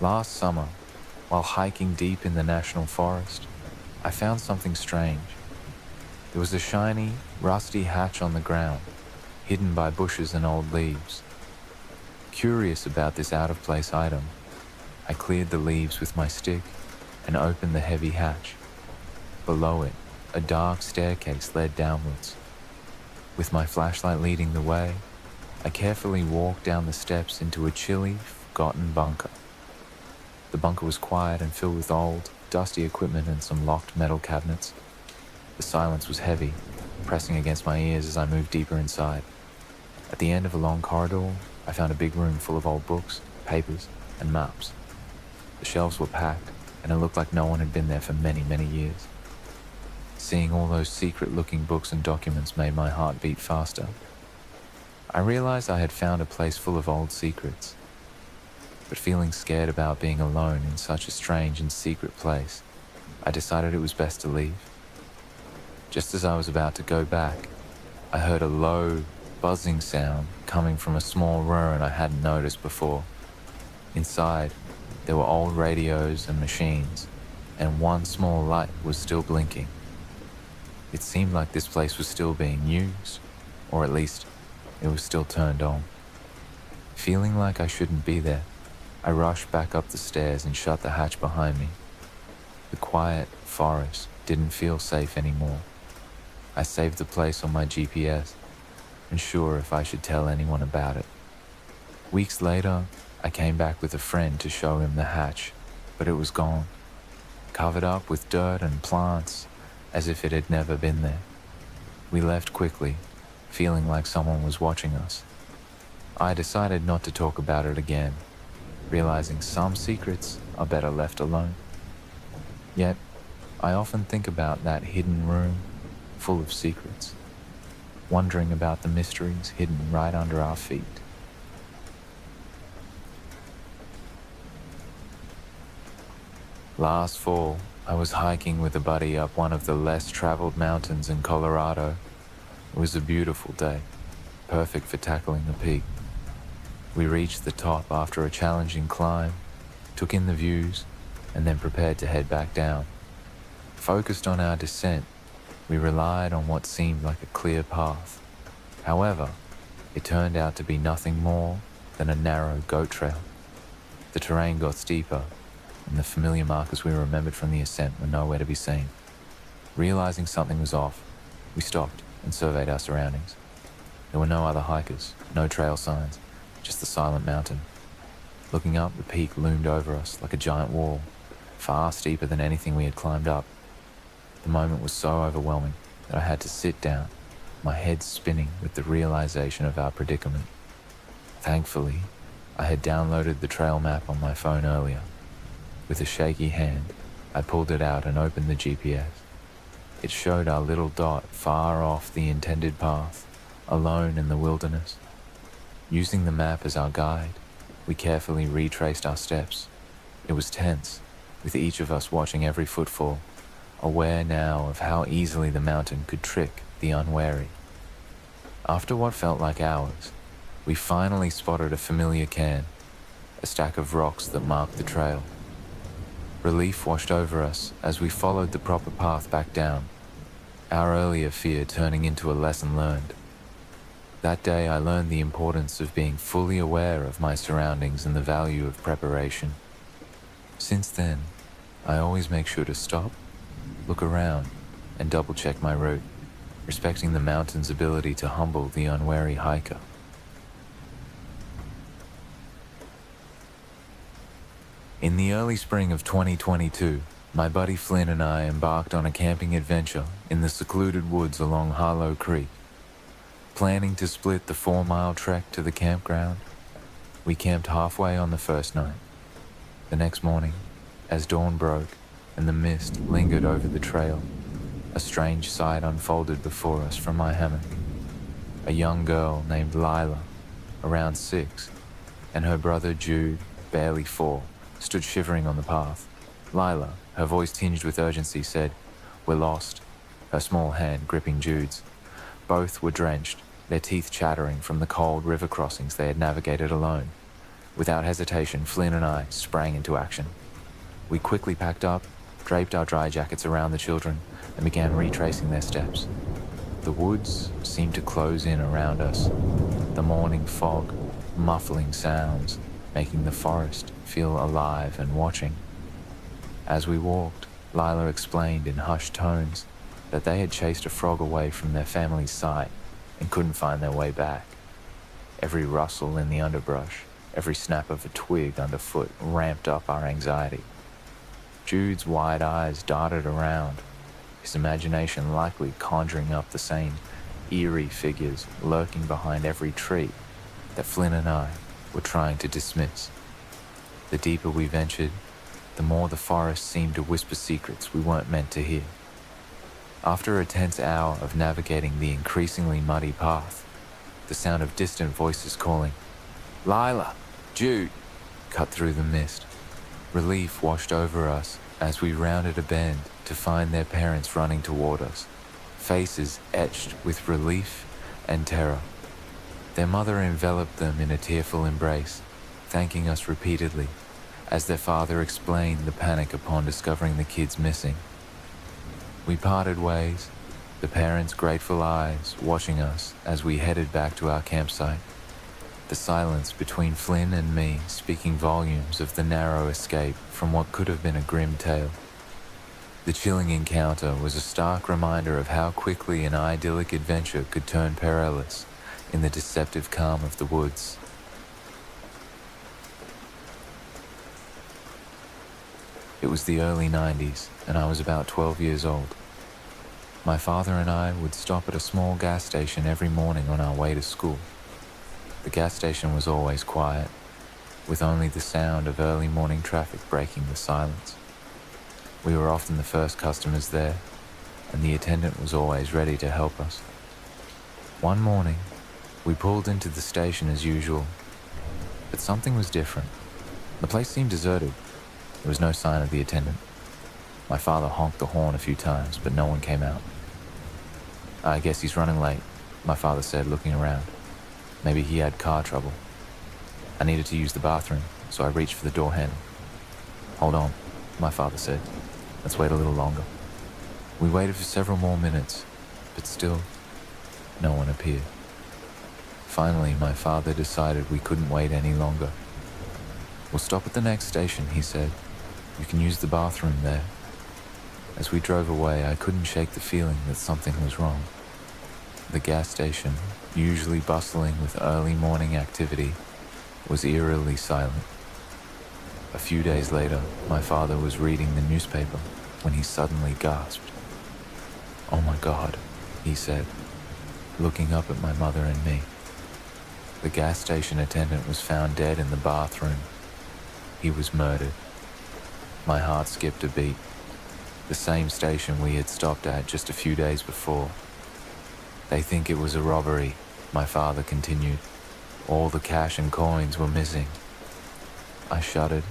Last summer, while hiking deep in the national forest, I found something strange. There was a shiny, rusty hatch on the ground, hidden by bushes and old leaves. Curious about this out-of-place item, I cleared the leaves with my stick and opened the heavy hatch. Below it, a dark staircase led downwards. With my flashlight leading the way, I carefully walked down the steps into a chilly, forgotten bunker. The bunker was quiet and filled with old, dusty equipment and some locked metal cabinets. The silence was heavy, pressing against my ears as I moved deeper inside. At the end of a long corridor, I found a big room full of old books, papers, and maps. The shelves were packed, and it looked like no one had been there for many, many years. Seeing all those secret-looking books and documents made my heart beat faster. I realized I had found a place full of old secrets, but feeling scared about being alone in such a strange and secret place, I decided it was best to leave. Just as I was about to go back, I heard a low, buzzing sound coming from a small room I hadn't noticed before. Inside, there were old radios and machines, and one small light was still blinking. It seemed like this place was still being used, or at least it was still turned on. Feeling like I shouldn't be there, I rushed back up the stairs and shut the hatch behind me. The quiet forest didn't feel safe anymore. I saved the place on my GPS, unsure if I should tell anyone about it. Weeks later, I came back with a friend to show him the hatch, but it was gone, covered up with dirt and plants, as if it had never been there. We left quickly, feeling like someone was watching us. I decided not to talk about it again, realizing some secrets are better left alone. Yet, I often think about that hidden room full of secrets, wondering about the mysteries hidden right under our feet. Last fall, I was hiking with a buddy up one of the less traveled mountains in Colorado. It was a beautiful day, perfect for tackling the peak. We reached the top after a challenging climb, took in the views, and then prepared to head back down. Focused on our descent, we relied on what seemed like a clear path. However, it turned out to be nothing more than a narrow goat trail. The terrain got steeper, and the familiar markers we remembered from the ascent were nowhere to be seen. Realizing something was off, we stopped and surveyed our surroundings. There were no other hikers, no trail signs, just the silent mountain. Looking up, the peak loomed over us like a giant wall, far steeper than anything we had climbed up. The moment was so overwhelming that I had to sit down, my head spinning with the realization of our predicament. Thankfully, I had downloaded the trail map on my phone earlier. With a shaky hand, I pulled it out and opened the GPS. It showed our little dot far off the intended path, alone in the wilderness. Using the map as our guide, we carefully retraced our steps. It was tense, with each of us watching every footfall, aware now of how easily the mountain could trick the unwary. After what felt like hours, we finally spotted a familiar cairn, a stack of rocks that marked the trail. Relief washed over us as we followed the proper path back down, our earlier fear turning into a lesson learned. That day I learned the importance of being fully aware of my surroundings and the value of preparation. Since then, I always make sure to stop, look around, and double-check my route, respecting the mountain's ability to humble the unwary hiker. In the early spring of 2022, my buddy Flynn and I embarked on a camping adventure in the secluded woods along Harlow Creek. Planning to split the 4-mile trek to the campground, we camped halfway on the first night. The next morning, as dawn broke and the mist lingered over the trail, a strange sight unfolded before us from my hammock. A young girl named Lila, around 6, and her brother Jude, barely 4, stood shivering on the path. Lila, her voice tinged with urgency, said, "We're lost," her small hand gripping Jude's. Both were drenched, their teeth chattering from the cold river crossings they had navigated alone. Without hesitation, Flynn and I sprang into action. We quickly packed up, draped our dry jackets around the children, and began retracing their steps. The woods seemed to close in around us, the morning fog muffling sounds, making the forest feel alive and watching. As we walked, Lila explained in hushed tones that they had chased a frog away from their family's sight and couldn't find their way back. Every rustle in the underbrush, every snap of a twig underfoot ramped up our anxiety. Jude's wide eyes darted around, his imagination likely conjuring up the same eerie figures lurking behind every tree that Flynn and I were trying to dismiss. The deeper we ventured, the more the forest seemed to whisper secrets we weren't meant to hear. After a tense hour of navigating the increasingly muddy path, the sound of distant voices calling, "Lila! Jude!" cut through the mist. Relief washed over us as we rounded a bend to find their parents running toward us, faces etched with relief and terror. Their mother enveloped them in a tearful embrace, thanking us repeatedly, as their father explained the panic upon discovering the kids missing. We parted ways, the parents' grateful eyes watching us as we headed back to our campsite, the silence between Flynn and me speaking volumes of the narrow escape from what could have been a grim tale. The chilling encounter was a stark reminder of how quickly an idyllic adventure could turn perilous in the deceptive calm of the woods. It was the early 90s, and I was about 12 years old. My father and I would stop at a small gas station every morning on our way to school. The gas station was always quiet, with only the sound of early morning traffic breaking the silence. We were often the first customers there, and the attendant was always ready to help us. One morning, we pulled into the station as usual, but something was different. The place seemed deserted. There was no sign of the attendant. My father honked the horn a few times, but no one came out. "I guess he's running late," my father said, looking around. Maybe he had car trouble. I needed to use the bathroom, so I reached for the door handle. "Hold on," my father said. "Let's wait a little longer." We waited for several more minutes, but still, no one appeared. Finally, my father decided we couldn't wait any longer. "We'll stop at the next station," he said. "You can use the bathroom there." As we drove away, I couldn't shake the feeling that something was wrong. The gas station, usually bustling with early morning activity, was eerily silent. A few days later, my father was reading the newspaper when he suddenly gasped. "Oh my God," he said, looking up at my mother and me. The gas station attendant was found dead in the bathroom. He was murdered. My heart skipped a beat. The same station we had stopped at just a few days before. "They think it was a robbery," my father continued. "All the cash and coins were missing." I shuddered,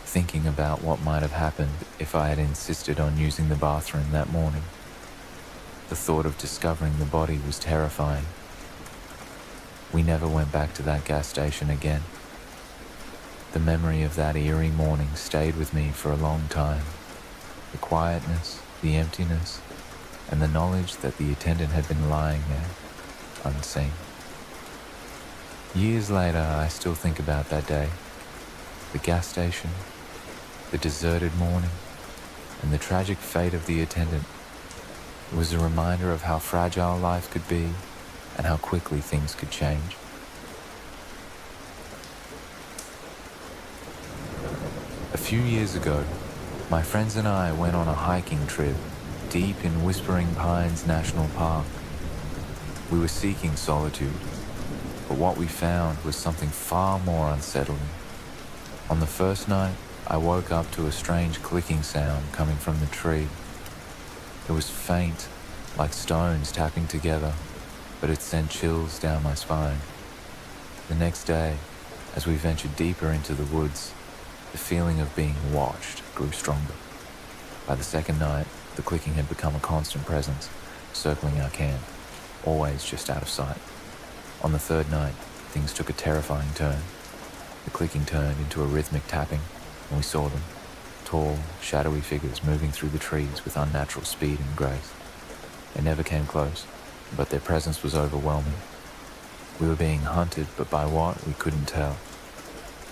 thinking about what might have happened if I had insisted on using the bathroom that morning. The thought of discovering the body was terrifying. We never went back to that gas station again. The memory of that eerie morning stayed with me for a long time. The quietness, the emptiness, and the knowledge that the attendant had been lying there, unseen. Years later, I still think about that day. The gas station, the deserted morning, and the tragic fate of the attendant. It was a reminder of how fragile life could be and how quickly things could change. A few years ago, my friends and I went on a hiking trip deep in Whispering Pines National Park. We were seeking solitude, but what we found was something far more unsettling. On the first night, I woke up to a strange clicking sound coming from the tree. It was faint, like stones tapping together, but it sent chills down my spine. The next day, as we ventured deeper into the woods, the feeling of being watched grew stronger. By the second night, the clicking had become a constant presence, circling our camp, always just out of sight. On the third night, things took a terrifying turn. The clicking turned into a rhythmic tapping, and we saw them, tall, shadowy figures moving through the trees with unnatural speed and grace. They never came close, but their presence was overwhelming. We were being hunted, but by what, we couldn't tell.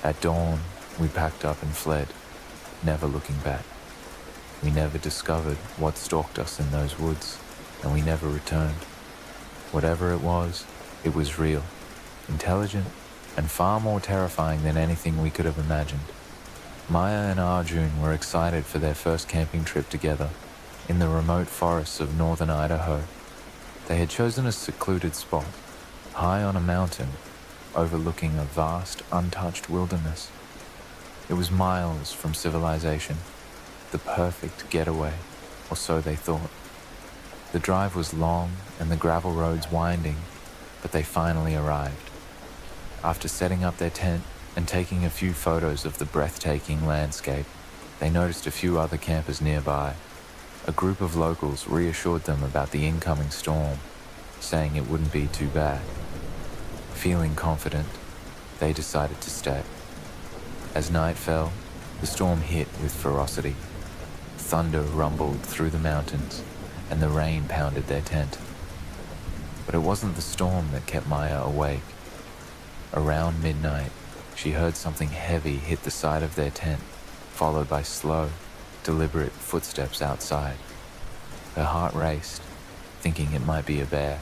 At dawn, we packed up and fled, never looking back. We never discovered what stalked us in those woods, and we never returned. Whatever it was real, intelligent, and far more terrifying than anything we could have imagined. Maya and Arjun were excited for their first camping trip together in the remote forests of northern Idaho. They had chosen a secluded spot, high on a mountain, overlooking a vast, untouched wilderness. It was miles from civilization, the perfect getaway, or so they thought. The drive was long and the gravel roads winding, but they finally arrived. After setting up their tent and taking a few photos of the breathtaking landscape, they noticed a few other campers nearby. A group of locals reassured them about the incoming storm, saying it wouldn't be too bad. Feeling confident, they decided to stay. As night fell, the storm hit with ferocity. Thunder rumbled through the mountains, and the rain pounded their tent. But it wasn't the storm that kept Maya awake. Around midnight, she heard something heavy hit the side of their tent, followed by slow, deliberate footsteps outside. Her heart raced, thinking it might be a bear.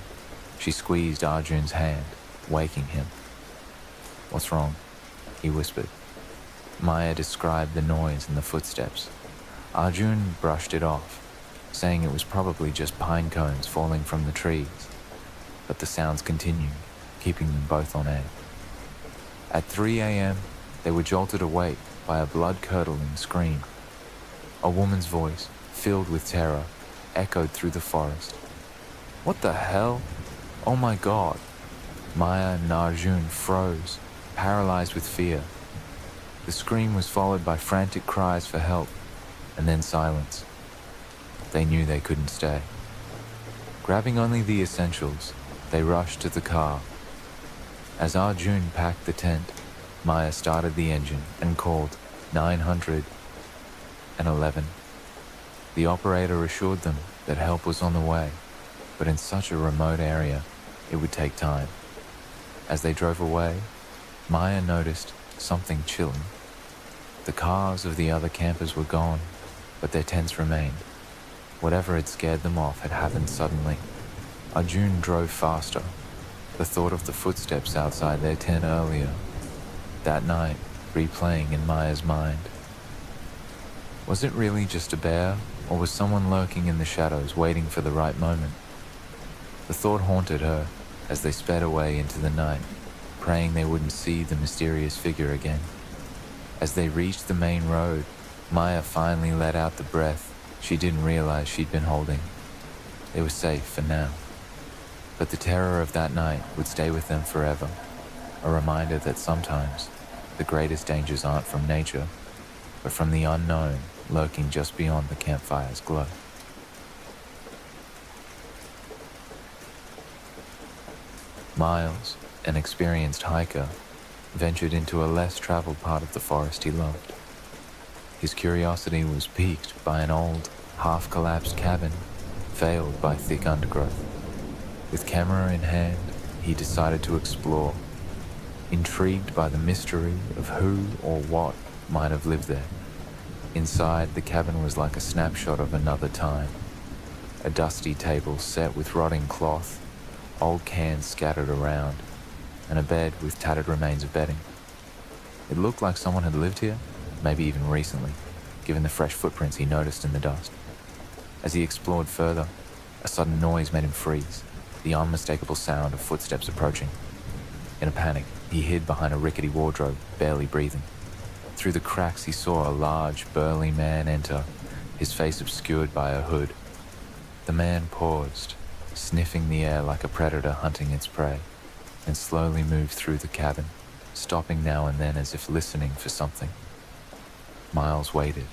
She squeezed Arjun's hand, waking him. "What's wrong?" he whispered. Maya described the noise and the footsteps. Arjun brushed it off, saying it was probably just pine cones falling from the trees. But the sounds continued, keeping them both on edge. At 3 a.m., they were jolted awake by a blood-curdling scream. A woman's voice, filled with terror, echoed through the forest. "What the hell? Oh my God!" Maya and Arjun froze, paralyzed with fear. The scream was followed by frantic cries for help, and then silence. They knew they couldn't stay. Grabbing only the essentials, they rushed to the car. As Arjun packed the tent, Maya started the engine and called 911. The operator assured them that help was on the way, but in such a remote area, it would take time. As they drove away, Maya noticed something chilling. The cars of the other campers were gone, but their tents remained. Whatever had scared them off had happened suddenly. Arjun drove faster, the thought of the footsteps outside their tent earlier, that night, replaying in Maya's mind. Was it really just a bear, or was someone lurking in the shadows waiting for the right moment? The thought haunted her as they sped away into the night, praying they wouldn't see the mysterious figure again. As they reached the main road, Maya finally let out the breath she didn't realize she'd been holding. They were safe for now. But the terror of that night would stay with them forever, a reminder that sometimes the greatest dangers aren't from nature, but from the unknown lurking just beyond the campfire's glow. Miles, an experienced hiker, ventured into a less traveled part of the forest he loved. His curiosity was piqued by an old, half-collapsed cabin, veiled by thick undergrowth. With camera in hand, he decided to explore, intrigued by the mystery of who or what might have lived there. Inside, the cabin was like a snapshot of another time. A dusty table set with rotting cloth, old cans scattered around, and a bed with tattered remains of bedding. It looked like someone had lived here, maybe even recently, given the fresh footprints he noticed in the dust. As he explored further, a sudden noise made him freeze, the unmistakable sound of footsteps approaching. In a panic, he hid behind a rickety wardrobe, barely breathing. Through the cracks he saw a large, burly man enter, his face obscured by a hood. The man paused, sniffing the air like a predator hunting its prey, and slowly moved through the cabin, stopping now and then as if listening for something. Miles waited,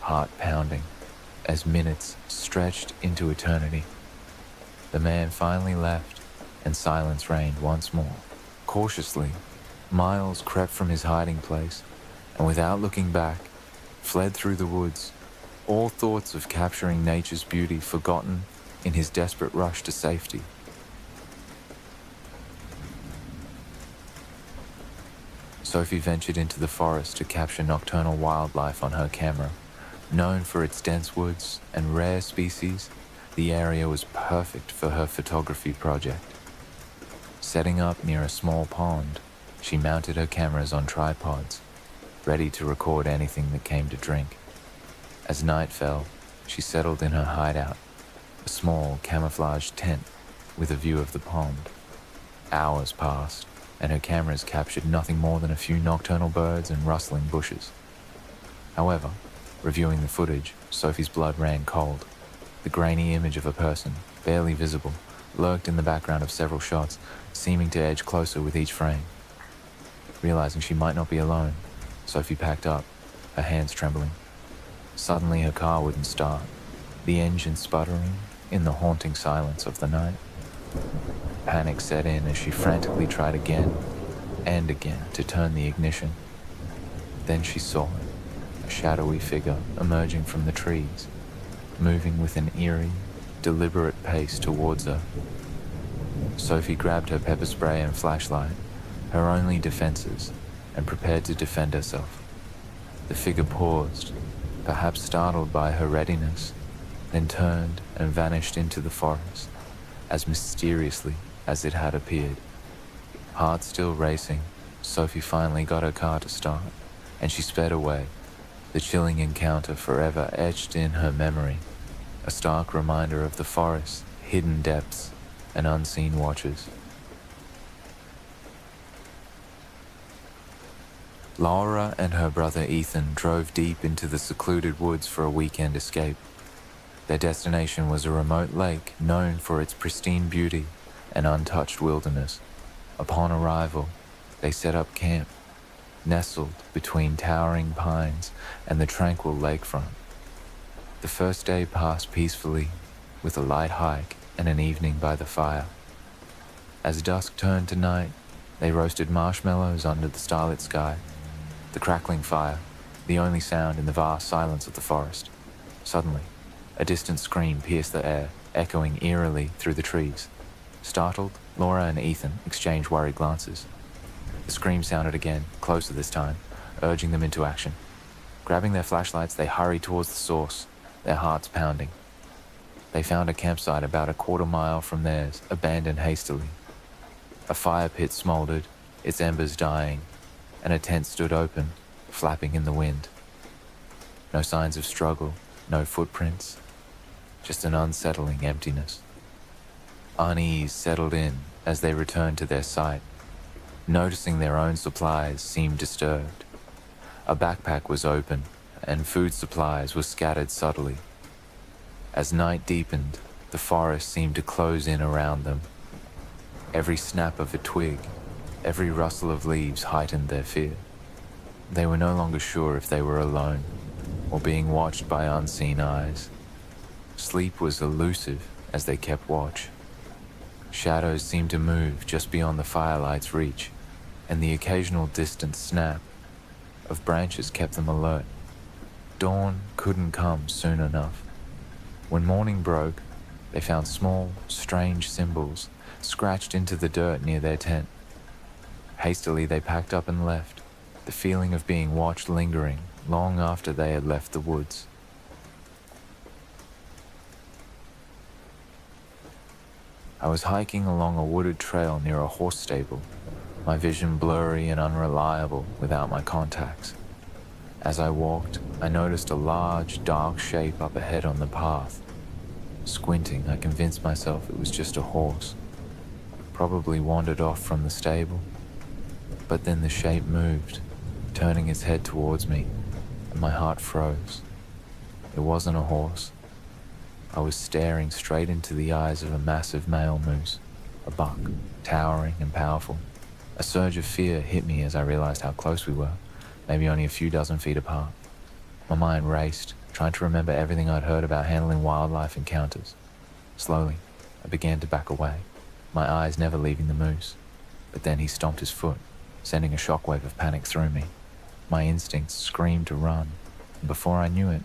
heart pounding, as minutes stretched into eternity. The man finally left, and silence reigned once more. Cautiously, Miles crept from his hiding place, and without looking back, fled through the woods, all thoughts of capturing nature's beauty forgotten in his desperate rush to safety. Sophie ventured into the forest to capture nocturnal wildlife on her camera. Known for its dense woods and rare species, the area was perfect for her photography project. Setting up near a small pond, she mounted her cameras on tripods, ready to record anything that came to drink. As night fell, she settled in her hideout, a small camouflaged tent with a view of the pond. Hours passed, and her cameras captured nothing more than a few nocturnal birds and rustling bushes. However, reviewing the footage, Sophie's blood ran cold. The grainy image of a person, barely visible, lurked in the background of several shots, seeming to edge closer with each frame. Realizing she might not be alone, Sophie packed up, her hands trembling. Suddenly her car wouldn't start, the engine sputtering in the haunting silence of the night. Panic set in as she frantically tried again and again to turn the ignition. Then she saw it, a shadowy figure emerging from the trees, moving with an eerie, deliberate pace towards her. Sophie grabbed her pepper spray and flashlight, her only defenses, and prepared to defend herself. The figure paused, perhaps startled by her readiness, then turned and vanished into the forest, as mysteriously as it had appeared. Heart still racing, Sophie finally got her car to start, and she sped away, the chilling encounter forever etched in her memory, a stark reminder of the forest's hidden depths and unseen watchers. Laura and her brother Ethan drove deep into the secluded woods for a weekend escape. Their destination was a remote lake known for its pristine beauty and untouched wilderness. Upon arrival, they set up camp, nestled between towering pines and the tranquil lakefront. The first day passed peacefully, with a light hike and an evening by the fire. As dusk turned to night, they roasted marshmallows under the starlit sky. The crackling fire, the only sound in the vast silence of the forest. Suddenly, a distant scream pierced the air, echoing eerily through the trees. Startled, Laura and Ethan exchanged worried glances. The scream sounded again, closer this time, urging them into action. Grabbing their flashlights, they hurried towards the source, their hearts pounding. They found a campsite about a quarter-mile from theirs, abandoned hastily. A fire pit smoldered, its embers dying, and a tent stood open, flapping in the wind. No signs of struggle, no footprints, just an unsettling emptiness. Unease settled in as they returned to their site, noticing their own supplies seemed disturbed. A backpack was open, and food supplies were scattered subtly. As night deepened, the forest seemed to close in around them. Every snap of a twig, every rustle of leaves heightened their fear. They were no longer sure if they were alone or being watched by unseen eyes. Sleep was elusive as they kept watch. Shadows seemed to move just beyond the firelight's reach, and the occasional distant snap of branches kept them alert. Dawn couldn't come soon enough. When morning broke, they found small, strange symbols scratched into the dirt near their tent. Hastily they packed up and left, the feeling of being watched lingering long after they had left the woods. I was hiking along a wooded trail near a horse stable, my vision blurry and unreliable without my contacts. As I walked, I noticed a large, dark shape up ahead on the path. Squinting, I convinced myself it was just a horse, probably wandered off from the stable. But then the shape moved, turning its head towards me, and my heart froze. It wasn't a horse. I was staring straight into the eyes of a massive male moose, a buck, towering and powerful. A surge of fear hit me as I realized how close we were, maybe only a few dozen feet apart. My mind raced, trying to remember everything I'd heard about handling wildlife encounters. Slowly, I began to back away, my eyes never leaving the moose. But then he stomped his foot, sending a shockwave of panic through me. My instincts screamed to run, and before I knew it,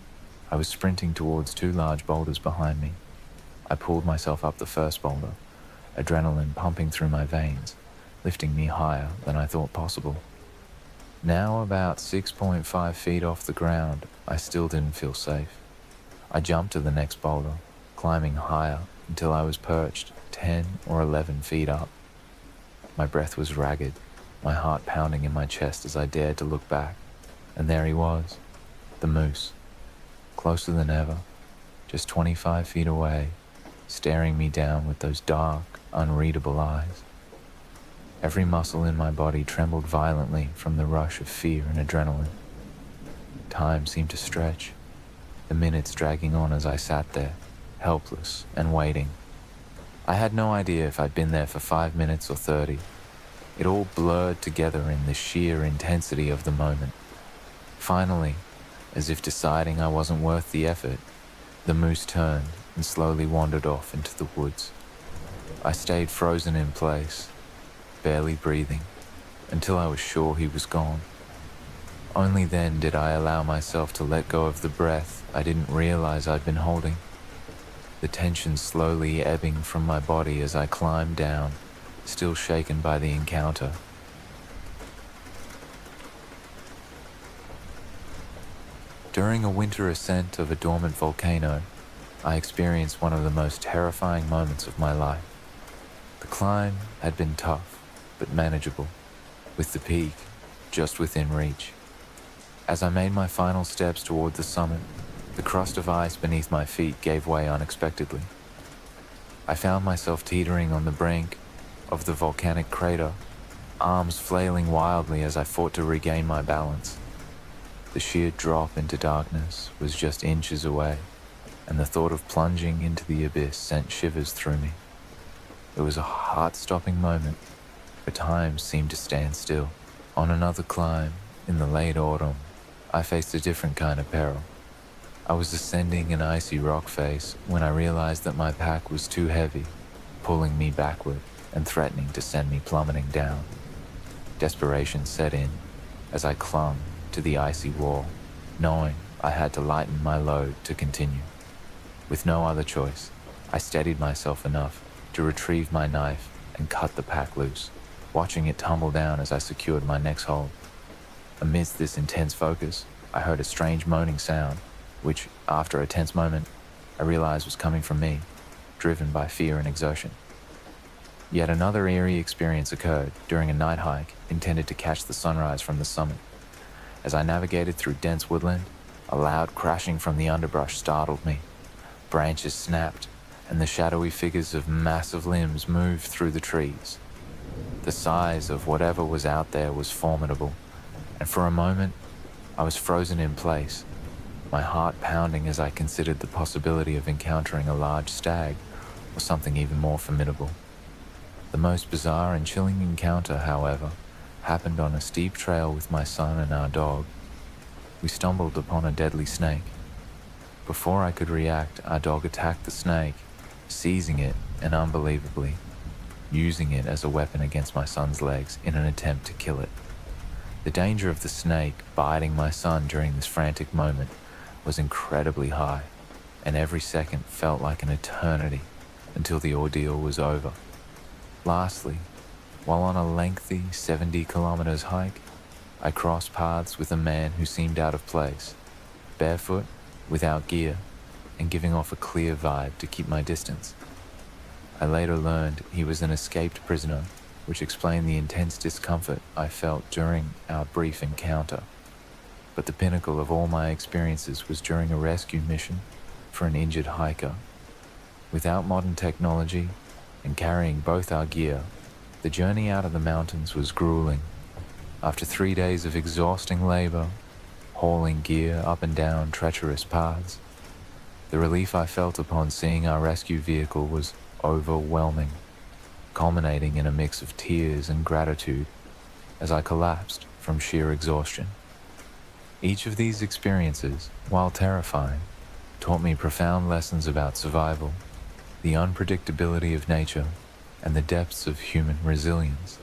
I was sprinting towards two large boulders behind me. I pulled myself up the first boulder, adrenaline pumping through my veins, lifting me higher than I thought possible. Now about 6.5 feet off the ground, I still didn't feel safe. I jumped to the next boulder, climbing higher until I was perched 10 or 11 feet up. My breath was ragged, my heart pounding in my chest as I dared to look back. And there he was, the moose, closer than ever, just 25 feet away, staring me down with those dark, unreadable eyes. Every muscle in my body trembled violently from the rush of fear and adrenaline. Time seemed to stretch, the minutes dragging on as I sat there, helpless and waiting. I had no idea if I'd been there for 5 minutes or 30. It all blurred together in the sheer intensity of the moment. Finally, as if deciding I wasn't worth the effort, the moose turned and slowly wandered off into the woods. I stayed frozen in place, barely breathing, until I was sure he was gone. Only then did I allow myself to let go of the breath I didn't realize I'd been holding, the tension slowly ebbing from my body as I climbed down, still shaken by the encounter. During a winter ascent of a dormant volcano, I experienced one of the most terrifying moments of my life. The climb had been tough, but manageable, with the peak just within reach. As I made my final steps toward the summit, the crust of ice beneath my feet gave way unexpectedly. I found myself teetering on the brink of the volcanic crater, arms flailing wildly as I fought to regain my balance. The sheer drop into darkness was just inches away, and the thought of plunging into the abyss sent shivers through me. It was a heart-stopping moment, for time seemed to stand still. On another climb, in the late autumn, I faced a different kind of peril. I was ascending an icy rock face when I realized that my pack was too heavy, pulling me backward and threatening to send me plummeting down. Desperation set in as I clung to the icy wall, knowing I had to lighten my load to continue. With no other choice, I steadied myself enough to retrieve my knife and cut the pack loose, watching it tumble down as I secured my next hold. Amidst this intense focus, I heard a strange moaning sound, which, after a tense moment, I realized was coming from me, driven by fear and exertion. Yet another eerie experience occurred during a night hike intended to catch the sunrise from the summit. As I navigated through dense woodland, a loud crashing from the underbrush startled me. Branches snapped, and the shadowy figures of massive limbs moved through the trees. The size of whatever was out there was formidable, and for a moment, I was frozen in place, my heart pounding as I considered the possibility of encountering a large stag or something even more formidable. The most bizarre and chilling encounter, however, happened on a steep trail with my son and our dog. We stumbled upon a deadly snake. Before I could react, our dog attacked the snake, seizing it and unbelievably, using it as a weapon against my son's legs in an attempt to kill it. The danger of the snake biting my son during this frantic moment was incredibly high, and every second felt like an eternity until the ordeal was over. Lastly, while on a lengthy 70 kilometers hike, I crossed paths with a man who seemed out of place, barefoot, without gear, and giving off a clear vibe to keep my distance. I later learned he was an escaped prisoner, which explained the intense discomfort I felt during our brief encounter. But the pinnacle of all my experiences was during a rescue mission for an injured hiker. Without modern technology and carrying both our gear, the journey out of the mountains was grueling. After 3 days of exhausting labor, hauling gear up and down treacherous paths, the relief I felt upon seeing our rescue vehicle was overwhelming, culminating in a mix of tears and gratitude as I collapsed from sheer exhaustion. Each of these experiences, while terrifying, taught me profound lessons about survival, the unpredictability of nature, and the depths of human resilience.